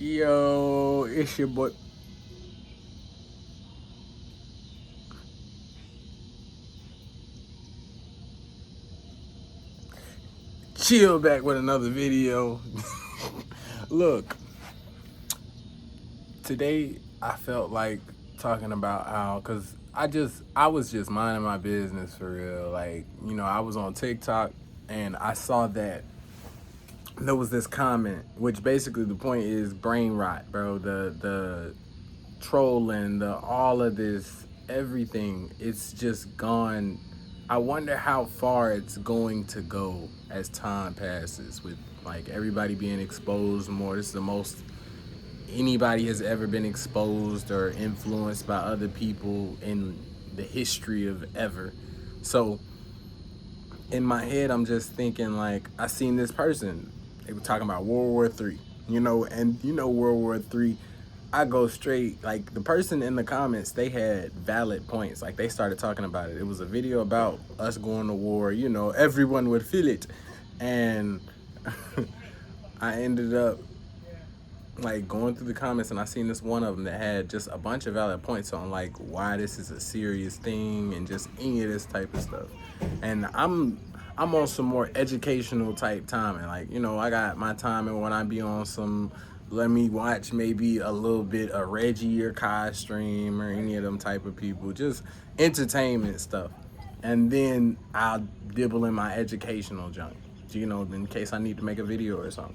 Yo, it's your boy. Chill back with another video. Look, today I felt like talking about how, cause I was just minding my business for real. Like, I was on TikTok and I saw that there was this comment, which basically the point is brain rot, bro. The trolling, the all of this, everything, it's just gone. I wonder how far it's going to go as time passes with like everybody being exposed more. This is the most anybody has ever been exposed or influenced by other people in the history of ever. So in my head, I'm just thinking like I seen this person. They were talking about World War III, and World War III. I go straight like the person in the comments. They had valid points. Like they started talking about it. It was a video about us going to war. Everyone would feel it, and I ended up like going through the comments and I seen this one of them that had just a bunch of valid points on like why this is a serious thing and just any of this type of stuff. And I'm on some more educational type timing. Like, I got my timing when I be on some let me watch maybe a little bit of Reggie or Kai stream or any of them type of people, just entertainment stuff. And then I'll dibble in my educational junk, in case I need to make a video or something.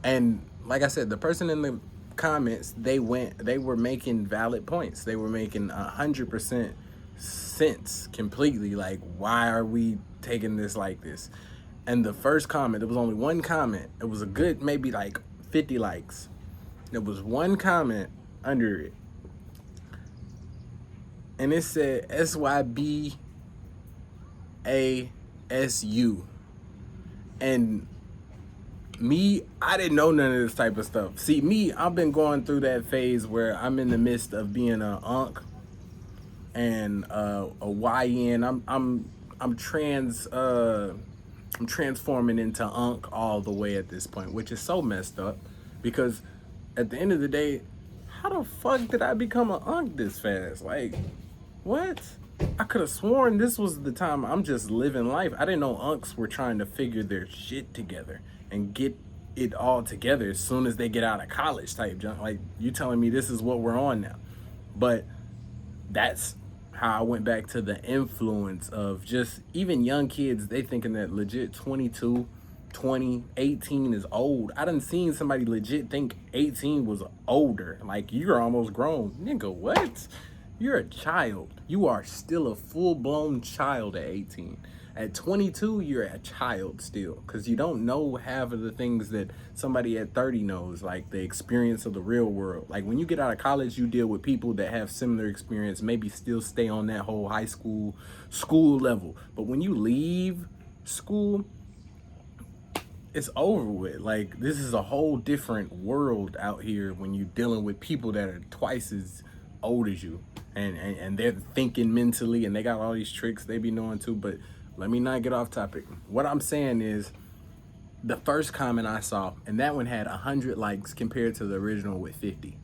And like I said, the person in the comments, they were making valid points. They were making 100% sense completely. Like, why are we taking this like this? And the first comment, there was only one comment. It was a good maybe like 50 likes. There was one comment under it, and it said SYBASU. And me, I didn't know none of this type of stuff. See, me, I've been going through that phase where I'm in the midst of being a unk and a YN. I'm transforming into unk all the way at this point, which is so messed up because at the end of the day, how the fuck did I become an unk this fast? Like, what? I could have sworn this was the time I'm just living life. I didn't know unks were trying to figure their shit together and get it all together as soon as they get out of college type junk. Like, you telling me this is what we're on now. But that's how I went back to the influence of just even young kids. They thinking that legit 22, 20, 18 is old. I done seen somebody legit think 18 was older. Like, you're almost grown. Nigga, what? You're a child. You are still a full-blown child at 18. At 22, you're a child still, because you don't know half of the things that somebody at 30 knows, like the experience of the real world. Like when you get out of college, you deal with people that have similar experience, maybe still stay on that whole high school level. But when you leave school, it's over with. Like, this is a whole different world out here when you're dealing with people that are twice as old as you, and they're thinking mentally, and they got all these tricks they be knowing too. But let me not get off topic. What I'm saying is, the first comment I saw, and that one had 100 likes compared to the original with 50.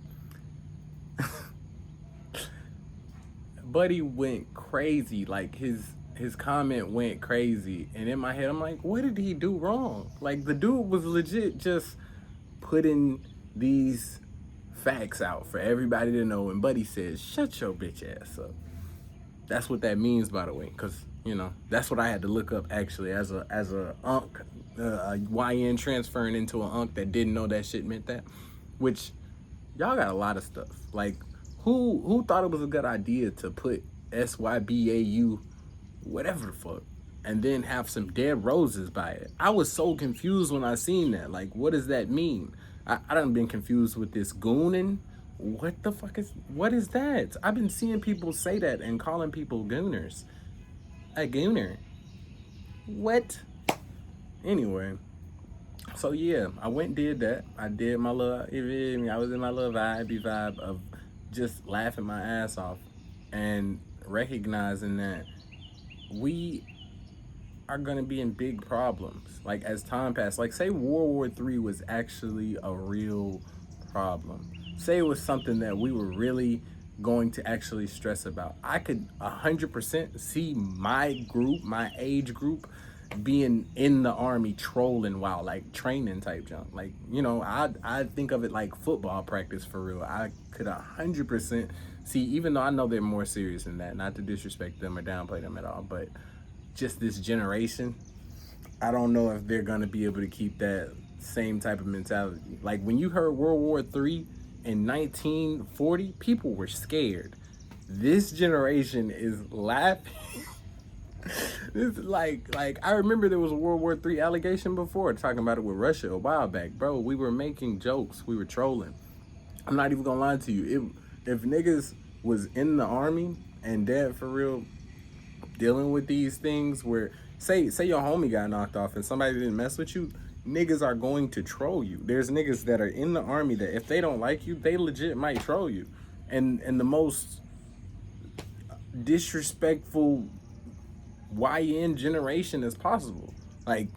Buddy went crazy. Like, his comment went crazy, and in my head I'm like, what did he do wrong? Like, the dude was legit just putting these facts out for everybody to know, and Buddy says, shut your bitch ass up. That's what that means, by the way, because that's what I had to look up actually as a unk, a YN transferring into an unk that didn't know that shit meant that. Which, y'all got a lot of stuff. Like, who thought it was a good idea to put SYBAU, whatever the fuck, and then have some dead roses by it? I was so confused when I seen that. Like, what does that mean? I done been confused with this gooning. What is that? I've been seeing people say that and calling people gooners. A gooner. What? Anyway, so yeah, I went and did that. I did my little, I was in my little vibe of just laughing my ass off and recognizing that we are gonna be in big problems. Like, as time passed, like say World War III was actually a real problem. Say it was something that we were really going to actually stress about. I could 100% see my group, my age group, being in the army trolling while like training type junk. Like, I think of it like football practice for real. I could 100% see, even though I know they're more serious than that, not to disrespect them or downplay them at all, but just this generation, I don't know if they're gonna be able to keep that same type of mentality. Like when you heard World War III in 1940, people were scared. This generation is laughing. This like I remember there was a World War III allegation before, talking about it with Russia a while back, bro. We were making jokes, we were trolling. I'm not even gonna lie to you. If niggas was in the army and dead for real, dealing with these things where say your homie got knocked off and somebody didn't mess with you, niggas are going to troll you. There's niggas that are in the army that if they don't like you, they legit might troll you. And the most disrespectful YN generation as possible. Like,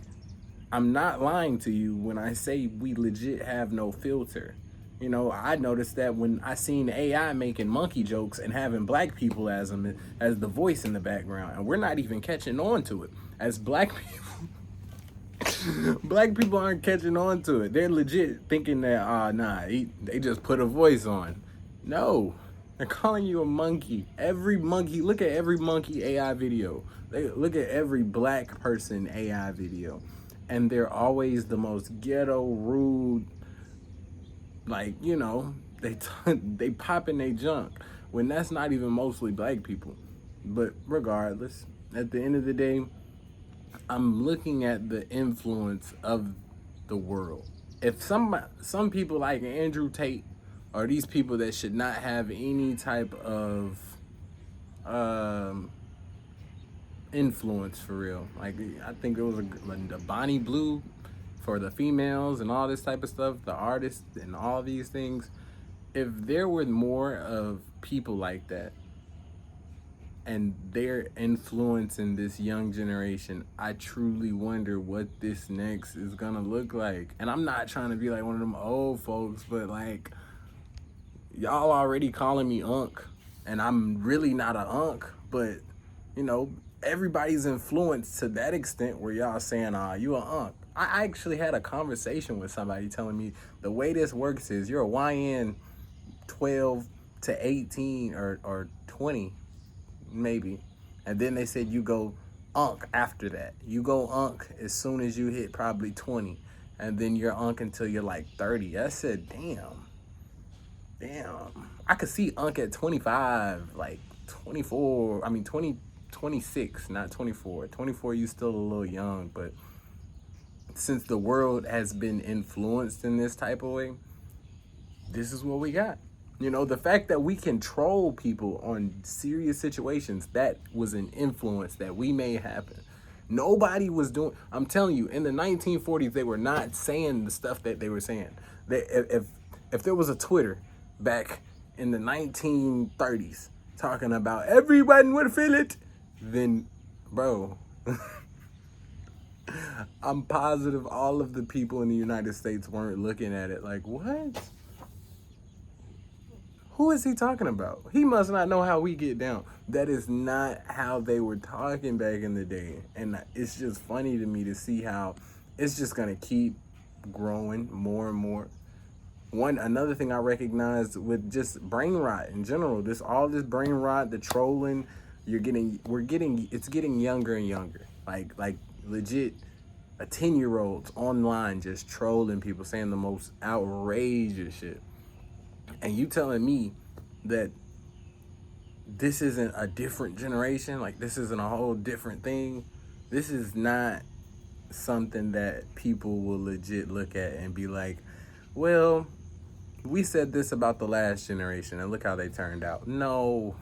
I'm not lying to you when I say we legit have no filter. I noticed that when I seen AI making monkey jokes and having black people as them as the voice in the background, and we're not even catching on to it as black people. Black people aren't catching on to it. They're legit thinking that they just put a voice on. No, they're calling you a monkey. Every monkey, look at every monkey AI video. They look at every black person AI video, and they're always the most ghetto, rude. Like, they popping they junk when that's not even mostly black people. But regardless, at the end of the day, I'm looking at the influence of the world. If some people like Andrew Tate are these people that should not have any type of influence for real. Like, I think there was the Bonnie Blue for the females and all this type of stuff, the artists and all these things. If there were more of people like that and they're influencing this young generation, I truly wonder what this next is gonna look like. And I'm not trying to be like one of them old folks, but like, y'all already calling me unk, and I'm really not a unk, but everybody's influenced to that extent where y'all saying, you a unk. I actually had a conversation with somebody telling me the way this works is you're a YN 12 to 18 or 20 maybe, and then they said you go unk after that. You go unk as soon as you hit probably 20, and then you're unk until you're like 30. I said, damn, I could see unk at 25, like 24, 20, 26, not 24. 24, you still a little young, but since the world has been influenced in this type of way, this is what we got. The fact that we can troll people on serious situations, that was an influence that we made happen. Nobody was doing, I'm telling you, in the 1940s, they were not saying the stuff that they were saying. If there was a Twitter back in the 1930s talking about everyone would feel it, then, bro, I'm positive all of the people in the United States weren't looking at it like, what? Who is he talking about? He must not know how we get down. That is not how they were talking back in the day. And it's just funny to me to see how it's just going to keep growing more and more. Another thing I recognized with just brain rot in general, all this brain rot, the trolling, it's getting younger and younger. Like legit, a 10-year-old's online just trolling people, saying the most outrageous shit. And you telling me that this isn't a different generation, like this isn't a whole different thing. This is not something that people will legit look at and be like, well, we said this about the last generation and look how they turned out. No,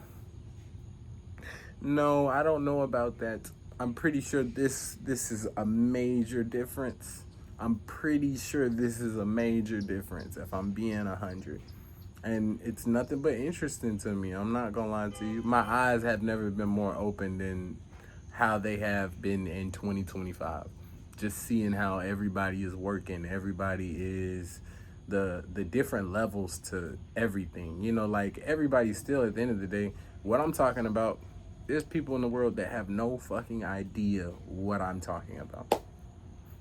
I don't know about that. I'm pretty sure this is a major difference. I'm pretty sure this is a major difference if I'm being 100. And it's nothing but interesting to me. I'm not gonna lie to you. My eyes have never been more open than how they have been in 2025. Just seeing how everybody is working, everybody is the different levels to everything. You know, like everybody still at the end of the day, what I'm talking about, there's people in the world that have no fucking idea what I'm talking about.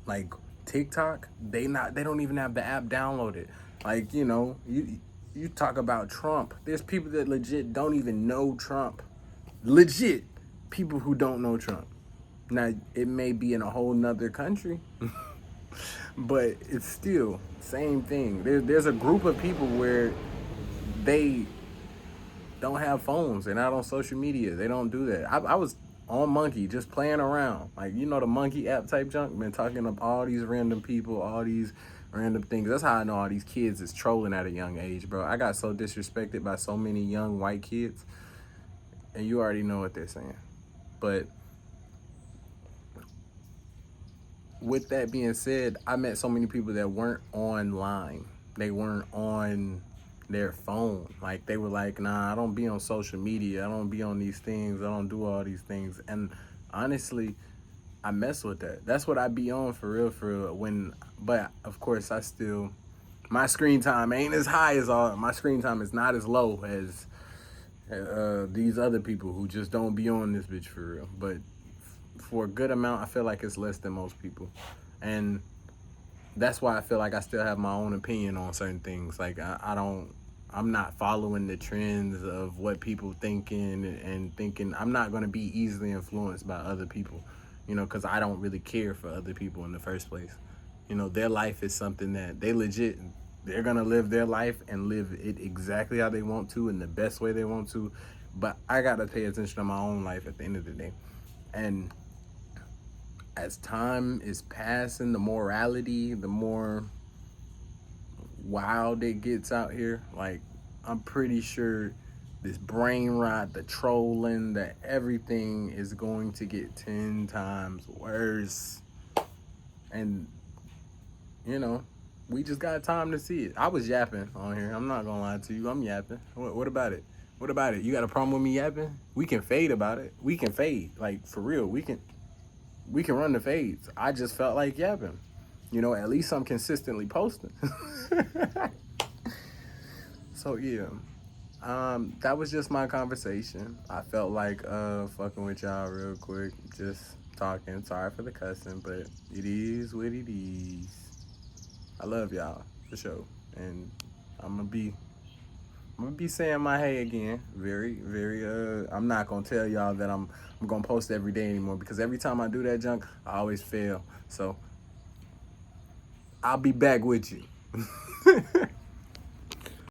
Like TikTok, they don't even have the app downloaded. Like, you know, you talk about Trump. There's people that legit don't even know Trump. Legit people who don't know Trump. Now it may be in a whole nother country, but it's still same thing. There's a group of people where they don't have phones. They're not on social media. They don't do that. I was on Monkey just playing around. Like, you know, the Monkey app type junk. Been talking to all these random people, all these random things. That's how I know all these kids is trolling at a young age, bro. I got so disrespected by so many young white kids. And you already know what they're saying. But with that being said, I met so many people that weren't online. They weren't on their phone. Like, they were like, nah, I don't be on social media. I don't be on these things. I don't do all these things. And honestly, I mess with that. That's what I be on for real. But of course, my screen time ain't as high as my screen time is not as low as these other people who just don't be on this bitch for real. But for a good amount, I feel like it's less than most people. And that's why I feel like I still have my own opinion on certain things. Like, I'm not following the trends of what people thinking. I'm not going to be easily influenced by other people, you know, because I don't really care for other people in the first place. You know, their life is something that they're going to live their life and live it exactly how they want to in the best way they want to. But I got to pay attention to my own life at the end of the day. And as time is passing, the morality, the more wild it gets out here. Like, I'm pretty sure this brain rot, the trolling, that everything is going to get 10 times worse. And, you know, we just got time to see it. I was yapping on here. I'm not gonna lie to you. I'm yapping. What about it? What about it? You got a problem with me yapping? We can fade about it. We can fade. Like, for real. We can run the fades. I just felt like yapping. You know, at least I'm consistently posting. So yeah. That was just my conversation. I felt like fucking with y'all real quick. Just talking. Sorry for the cussing, but it is what it is. I love y'all for sure. And I'm gonna be saying my hey again. Very, very I'm not gonna tell y'all that I'm gonna post every day anymore, because every time I do that junk, I always fail. So I'll be back with you.